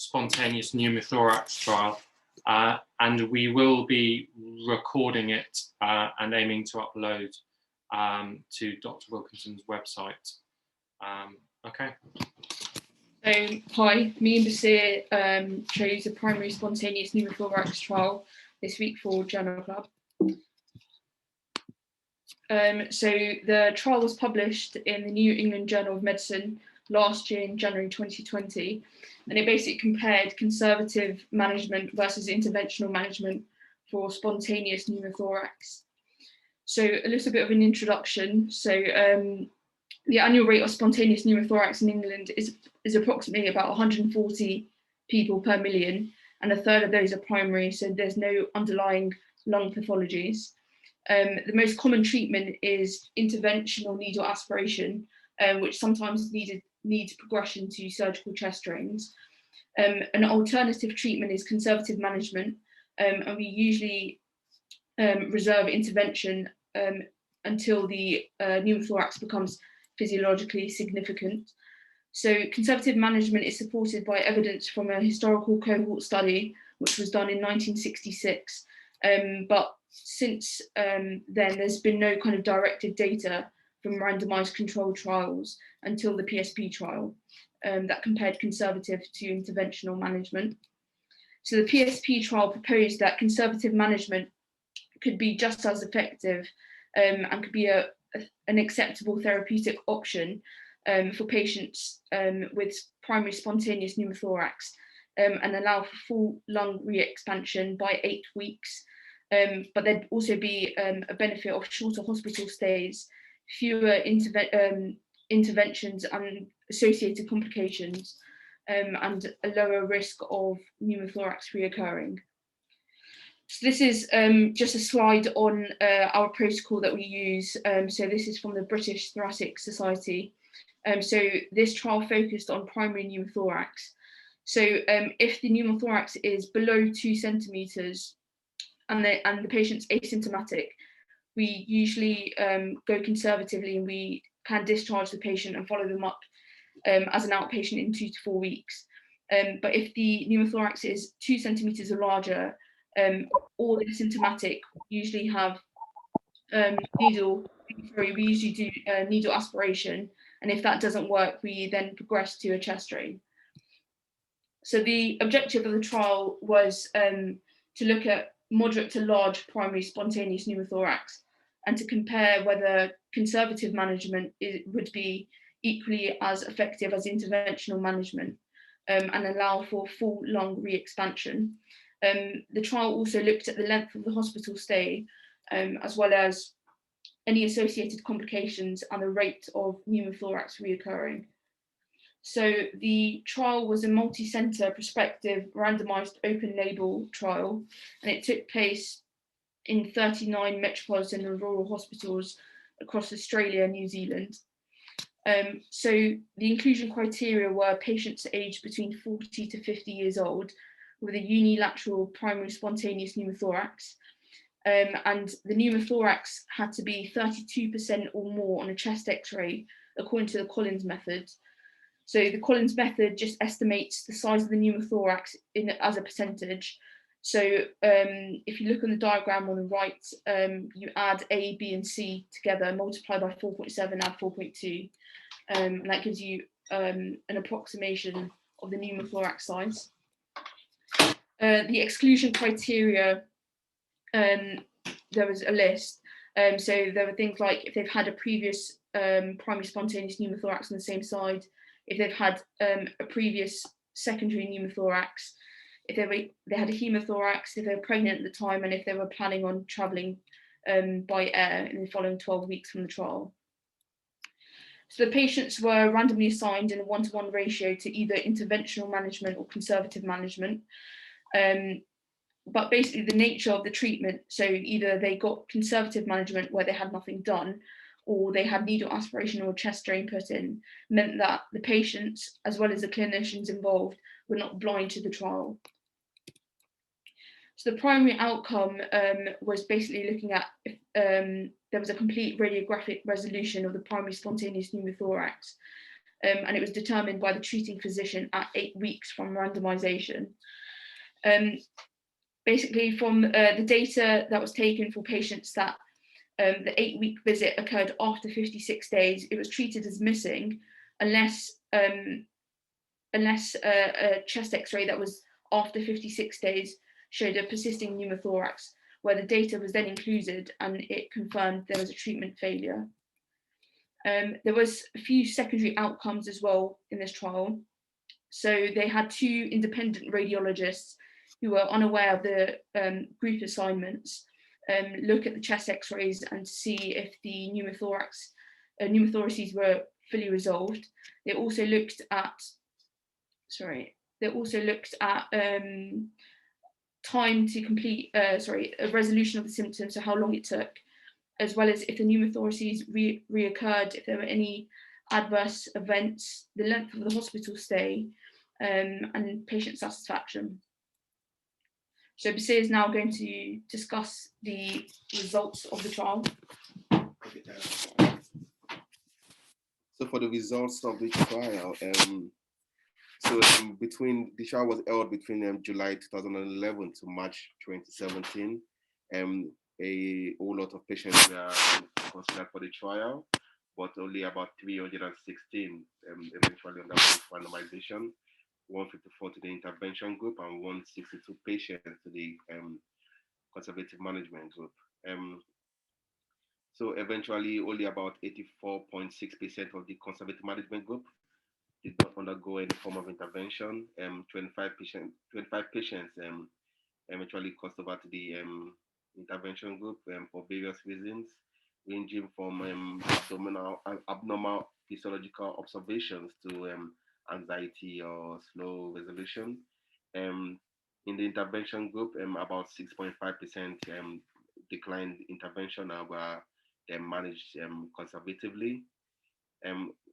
spontaneous pneumothorax trial, and we will be recording it and aiming to upload to Dr. Wilkinson's website. Okay. So, hi, me and Basir chose a primary spontaneous pneumothorax trial this week for Journal Club. So the trial was published in the New England Journal of Medicine last year in January 2020, and it basically compared conservative management versus interventional management for spontaneous pneumothorax. So a little bit of an introduction. So the annual rate of spontaneous pneumothorax in England is approximately about 140 people per million, and a third of those are primary, so there's no underlying lung pathologies. The most common treatment is interventional needle aspiration, which sometimes needs progression to surgical chest drains. An alternative treatment is conservative management, and we usually reserve intervention until the pneumothorax becomes physiologically significant. So conservative management is supported by evidence from a historical cohort study, which was done in 1966. But since then, there's been no kind of directed data from randomized controlled trials until the PSP trial that compared conservative to interventional management. So the PSP trial proposed that conservative management could be just as effective and could be an acceptable therapeutic option for patients with primary spontaneous pneumothorax and allow for full lung re-expansion by 8 weeks. But there'd also be a benefit of shorter hospital stays, fewer interventions and associated complications, and a lower risk of pneumothorax reoccurring. So this is just a slide on our protocol that we use. So this is from the British Thoracic Society. So this trial focused on primary pneumothorax. So if the pneumothorax is below 2 centimeters and the patient's asymptomatic, we usually go conservatively, and we can discharge the patient and follow them up as an outpatient in 2 to 4 weeks. But if the pneumothorax is 2 centimeters or larger, or asymptomatic, we usually have we usually do needle aspiration, and if that doesn't work, we then progress to a chest drain. So the objective of the trial was to look at moderate to large primary spontaneous pneumothorax and to compare whether conservative management would be equally as effective as interventional management and allow for full lung re-expansion. The trial also looked at the length of the hospital stay, as well as any associated complications and the rate of pneumothorax reoccurring. So the trial was a multi-centre prospective randomised open label trial, and it took place in 39 metropolitan and rural hospitals across Australia and New Zealand. So the inclusion criteria were patients aged between 40 to 50 years old with a unilateral primary spontaneous pneumothorax, and the pneumothorax had to be 32% or more on a chest x-ray according to the Collins method. So the Collins method just estimates the size of the pneumothorax as a percentage. So if you look on the diagram on the right, you add A, B, and C together, multiply by 4.7, add 4.2, and that gives you an approximation of the pneumothorax size. The exclusion criteria, there was a list. So there were things like if they've had a previous primary spontaneous pneumothorax on the same side, if they've had a previous secondary pneumothorax, if they had a hemothorax, if they were pregnant at the time, and if they were planning on travelling by air in the following 12 weeks from the trial. So the patients were randomly assigned in a 1-to-1 ratio to either interventional management or conservative management. But basically the nature of the treatment, so either they got conservative management where they had nothing done, or they had needle aspiration or chest drain put in, meant that the patients, as well as the clinicians involved, were not blind to the trial. So the primary outcome was basically looking at if there was a complete radiographic resolution of the primary spontaneous pneumothorax. and it was determined by the treating physician at 8 weeks from randomization. Basically, from the data that was taken for patients that the 8-week visit occurred after 56 days, it was treated as missing unless a chest x-ray that was after 56 days showed a persisting pneumothorax, where the data was then included and it confirmed there was a treatment failure. There was a few secondary outcomes as well in this trial. So they had 2 independent radiologists who were unaware of the group assignments look at the chest x-rays and to see if the pneumothoraces were fully resolved. They also looked at time to complete a resolution of the symptoms, so how long it took, as well as if the pneumothoraces reoccurred, if there were any adverse events, the length of the hospital stay, and patient satisfaction. So Basir is now going to discuss the results of the trial. So for the results of the trial, between the trial was held between July 2011 to March 2017. A whole lot of patients were considered for the trial, but only about 316 eventually underwent randomization, 154 to the intervention group and 162 patients to the conservative management group. So eventually only about 84.6% of the conservative management group did not undergo any form of intervention. 25 patients eventually crossed over to the intervention group for various reasons, ranging from abnormal physiological observations to anxiety or slow resolution. In the intervention group, about 6.5% declined intervention and were managed conservatively.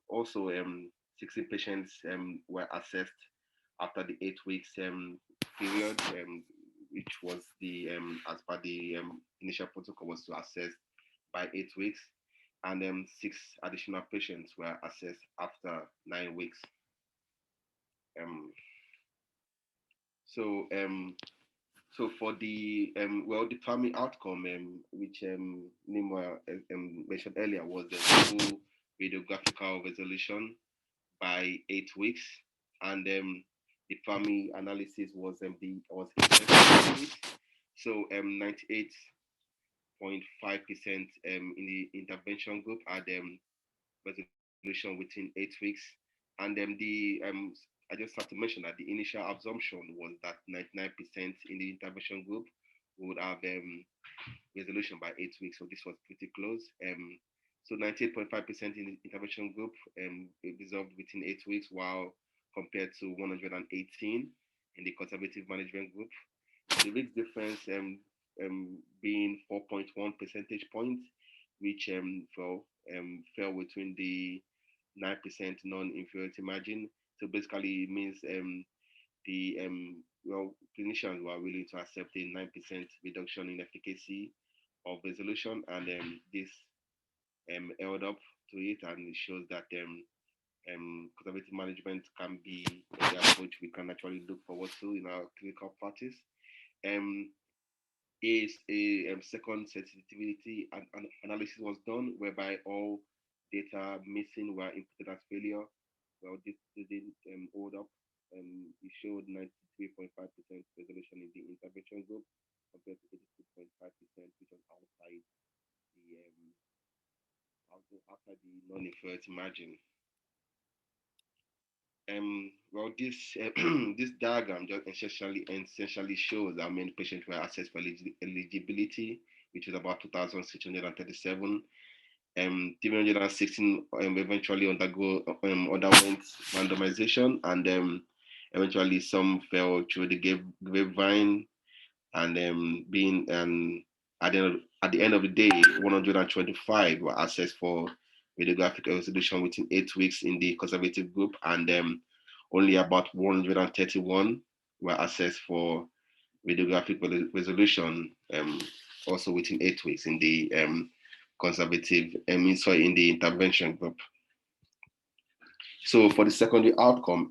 Also, 16 patients were assessed after the 8 weeks period, which was the as per the initial protocol was to assess by 8 weeks, and 6 additional patients were assessed after 9 weeks. So for the the primary outcome, which Nimra mentioned earlier, was the full radiographical resolution by 8 weeks, and the primary analysis was 8 weeks. So 98.5% in the intervention group had resolution within 8 weeks, and I just have to mention that the initial assumption was that 99% in the intervention group would have resolution by 8 weeks. So this was pretty close. So 98.5% in the intervention group resolved within 8 weeks, while compared to 118 in the conservative management group. The risk difference being 4.1 percentage points, which fell between the 9% non-inferiority margin. So basically, it means clinicians were willing to accept a 9% reduction in efficacy of resolution, and this held up to it, and it shows that conservative management can be the approach we can actually look forward to in our clinical practice. Is a second sensitivity analysis was done, whereby all data missing were inputted as failure. Well, this didn't hold up. It showed 93.5% resolution in the intervention group compared to 82.5%, which was outside the non-inferiority margin. This diagram just essentially shows how many patients were assessed for eligibility, which is about 2,637. 316 eventually underwent randomization, and eventually some fell through the grapevine, and being at the end of the day, 125 were assessed for radiographic resolution within 8 weeks in the conservative group, and only about 131 were assessed for radiographic resolution also within 8 weeks in the conservative, in the intervention group. So for the secondary outcome,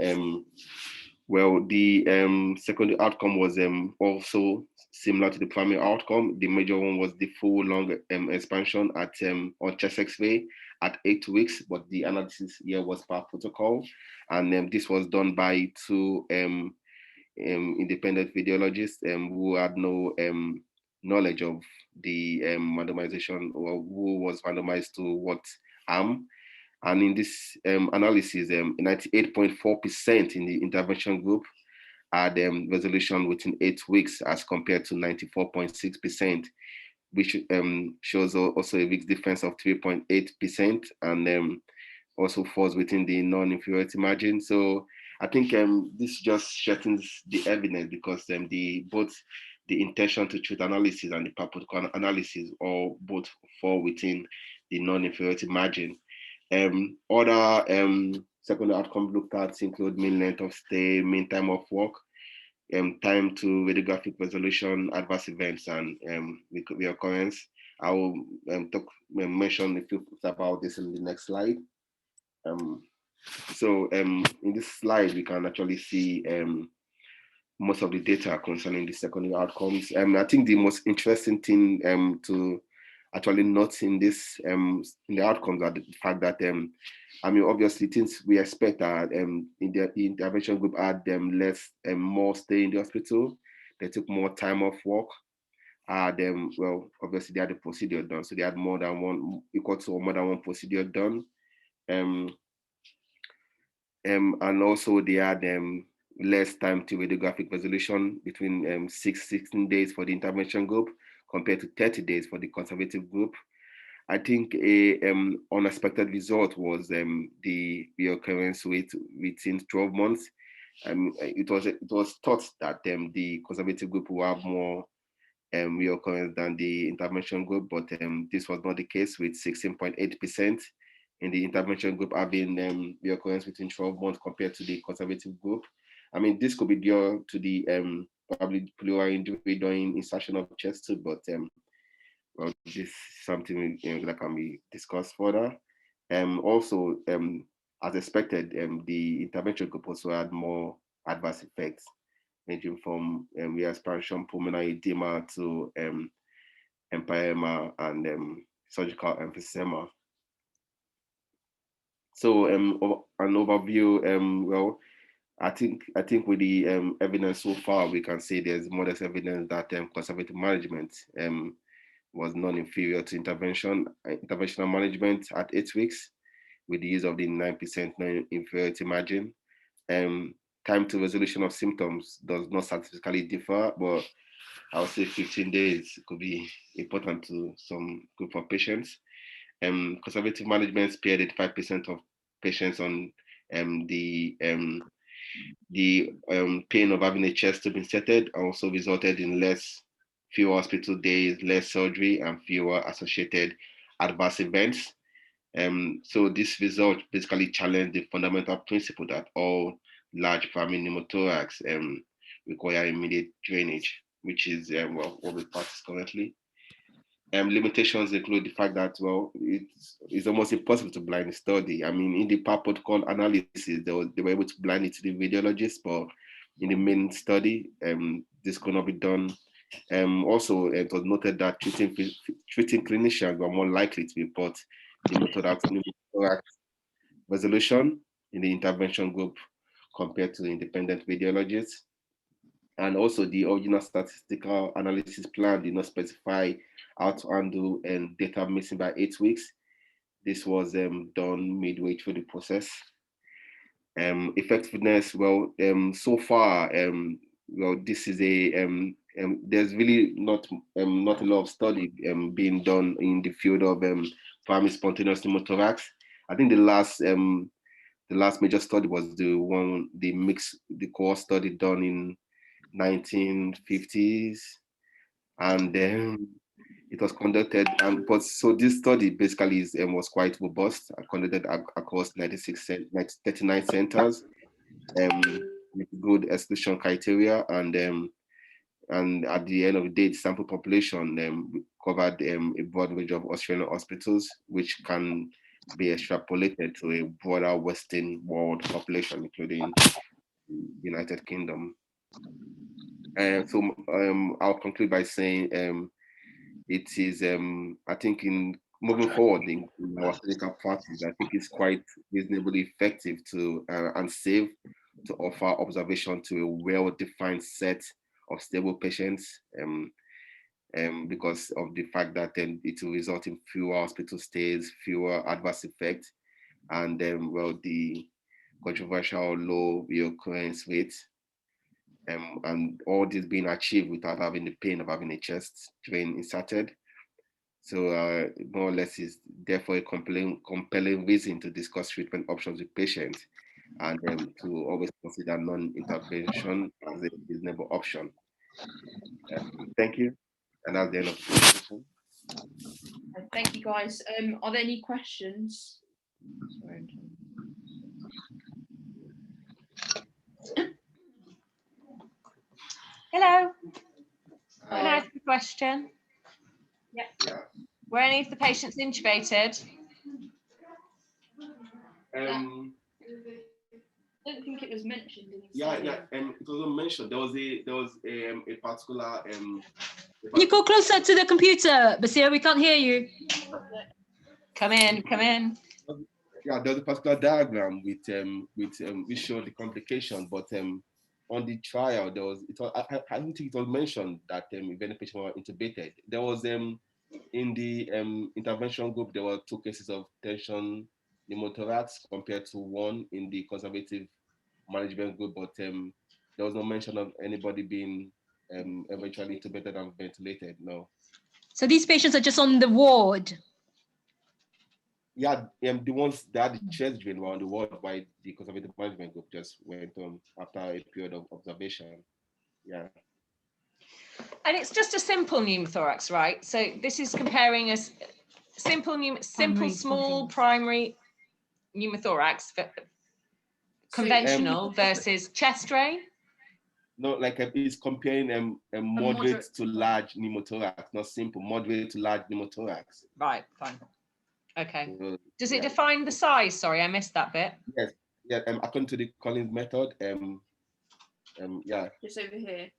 well, the secondary outcome was also similar to the primary outcome. The major one was the full lung expansion at on chest X-ray at 8 weeks, but the analysis here was per protocol, and this was done by two independent radiologists who had no knowledge of the randomization, or who was randomized to what arm. And in this analysis, 98.4% in the intervention group had resolution within 8 weeks as compared to 94.6%, which shows also a weak difference of 3.8%, and also falls within the non-inferiority margin. So I think this just strengthens the evidence, because both the intention to treat analysis and the per-protocol analysis all both fall within the non-inferiority margin. Other secondary outcomes looked at include mean length of stay, mean time of work, time to radiographic resolution, adverse events, and reoccurrence. I will mention a few things about this in the next slide. So in this slide, we can actually see most of the data concerning the secondary outcomes. I think the most interesting thing to actually note in this in the outcomes are the fact that I mean, obviously things we expect are in the intervention group had more stay in the hospital. They took more time off work. Well, obviously they had a procedure done, so they had more than one, equal to more than one procedure done. And also they had less time to radiographic resolution, between 16 days for the intervention group compared to 30 days for the conservative group. I think a unexpected result was the reoccurrence rate within 12 months. It was thought that the conservative group will have more reoccurrence than the intervention group, but this was not the case, with 16.8% in the intervention group having reoccurrence within 12 months compared to the conservative group. I mean, this could be due to the probably pleural injury during insertion of chest tube, but well, this is something that can be discussed further. Also, as expected, the intervention group also had more adverse effects, ranging from re-expansion, pulmonary edema to empyema and surgical emphysema. So an overview, well, I think with the evidence so far, we can say there's modest evidence that conservative management was non-inferior to interventional management at 8 weeks, with the use of the 9% non-inferiority margin. Time to resolution of symptoms does not statistically differ, but I would say 15 days could be important to some group of patients. Conservative management spared 85% of patients on the pain of having a chest tube inserted, also resulted in fewer hospital days, less surgery, and fewer associated adverse events. So this result basically challenged the fundamental principle that all large primary pneumothorax require immediate drainage, which is well, what we practice currently. Limitations include the fact that, well, it's almost impossible to blind the study. I mean, in the per protocol analysis, they were able to blind it to the radiologist, but in the main study, this could not be done. Also, it was noted that treating clinicians were more likely to report pneumothorax resolution in the intervention group compared to the independent radiologists. And also, the original statistical analysis plan did not specify how to handle data missing by 8 weeks. This was done midway through the process. Effectiveness, well, so far, well, this is there's really not a lot of study being done in the field of primary spontaneous pneumothorax. I think the last major study was the core study done in 1950s, and it was conducted. But so this study basically was quite robust, conducted across 39 centers, with good exclusion criteria, and at the end of the day, the sample population covered a broad range of Australian hospitals, which can be extrapolated to a broader Western world population, including the United Kingdom. And so I'll conclude by saying it is, I think, in moving forward in our clinical practice, I think it's quite reasonably effective to and safe to offer observation to a well-defined set of stable patients, because of the fact that it will result in fewer hospital stays, fewer adverse effects, and well, the controversial low reoccurrence rate, and all this being achieved without having the pain of having a chest drain inserted. So more or less is therefore a compelling reason to discuss treatment options with patients, and to always consider non-intervention as a reasonable option. Thank you. And that's the end of the presentation. Thank you, guys. Are there any questions? Hello. Can I ask a question? Yeah. Were any of the patients intubated? I don't think it was mentioned in the Yeah. It wasn't mentioned. There was a particular. Can you go closer to the computer, Basir? We can't hear you. Come in. Yeah, there's a particular diagram with which showed the complication, but on the trial there was I don't think it was mentioned that if any patient were intubated. There was in the intervention group there were 2 cases of tension pneumothorax compared to 1 in the conservative management group, but there was no mention of anybody being eventually intubated and ventilated. No. So these patients are just on the ward. Yeah, the ones that had the chest drain were on the ward, by the conservative management group just went after a period of observation. Yeah. And it's just a simple pneumothorax, right? So this is comparing a simple small primary pneumothorax, conventional versus chest drain. No, like it's comparing a moderate to large pneumothorax, not simple, moderate to large pneumothorax. Right, fine. Okay. So, does it define the size? Sorry, I missed that bit. Yes. Yeah. According to the Collins method, yeah. Just over here.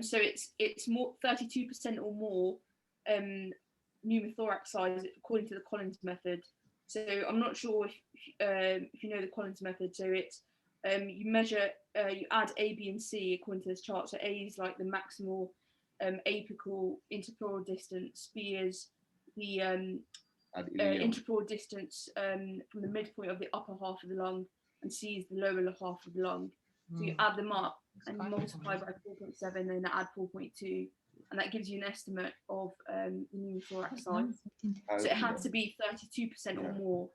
So it's more 32% or more pneumothorax size according to the Collins method. So I'm not sure if you know the Collins method. So it's you measure, you add A, B, and C according to this chart. So A is like the maximal apical interpleural distance. B is the interpleural distance from the midpoint of the upper half of the lung, and C is the lower half of the lung. So you add them up and multiply by 4.7 and add 4.2, and that gives you an estimate of the pneumothorax size. So it had to be 32% or more.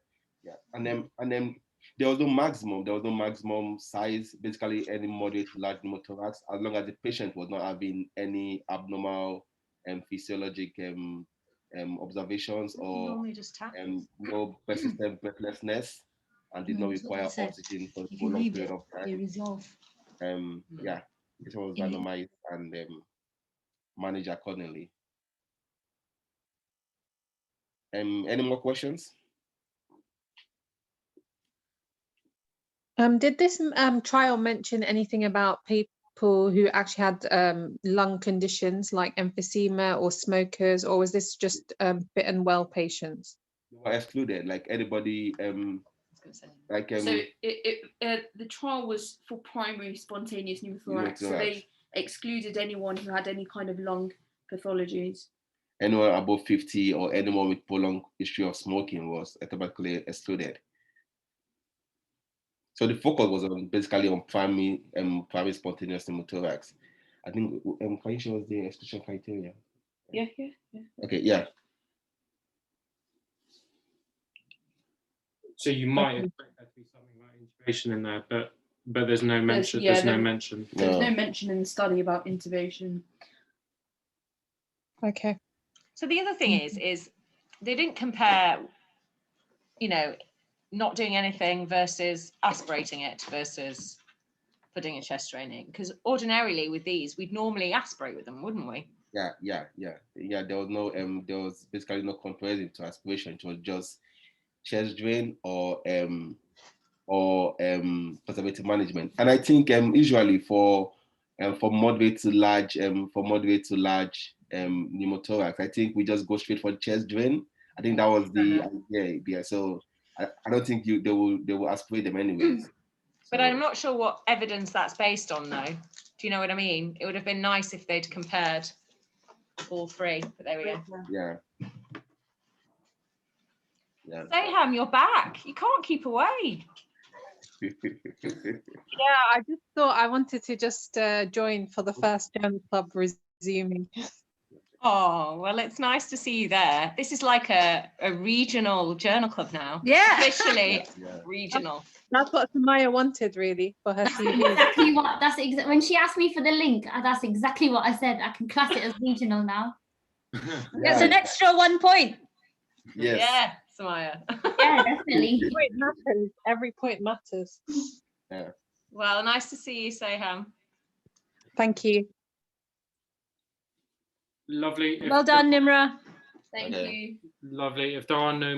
Yeah, and then there was no maximum. There was no maximum size. Basically, any moderate to large pneumothorax, as long as the patient was not having any abnormal physiologic observations or no persistent breathlessness, and did not require oxygen for a long period of time. Yeah, it was randomized and managed accordingly. Any more questions? Did this trial mention anything about people who actually had lung conditions like emphysema or smokers, or was this just fit and well patients? They were excluded, like anybody. Like so the trial was for primary spontaneous pneumothorax, so they excluded anyone who had any kind of lung pathologies. Anyone above 50 or anyone with prolonged history of smoking was automatically excluded. So the focus was basically on primary spontaneous pneumothorax. I think can you show us the exclusion criteria? Yeah. Okay, yeah. So you might expect there to be something about intubation in there, but there's no mention. There's no mention. There's no mention in the study about intubation. Okay. So the other thing is they didn't compare, not doing anything versus aspirating it versus putting a chest drain in, because ordinarily with these we'd normally aspirate with them, wouldn't we? Yeah. There was basically no comparison to aspiration. It was just chest drain or conservative management. And I think usually for moderate to large pneumothorax, I think we just go straight for chest drain. I think that was the idea. Yeah. So I don't think they will aspirate them anyways. But I'm not sure what evidence that's based on, though. Do you know what I mean? It would have been nice if they'd compared all three, but there we go. Yeah. Yeah. Saham, you're back. You can't keep away. Yeah, I just thought I wanted to just join for the first Journal Club resuming. Oh, well, it's nice to see you there. This is like a regional journal club now. Yeah. Officially regional. That's what Samaya wanted, really, for her CV. Exactly what. When she asked me for the link. That's exactly what I said. I can class it as regional now. That's an extra 1 point. Yes. Yeah, Samaya. Yeah, definitely. Point matters. Every point matters. Yeah. Well, nice to see you, Saham. Thank you. Lovely. Well done, Nimra. Thank Okay. you. Lovely. If there are no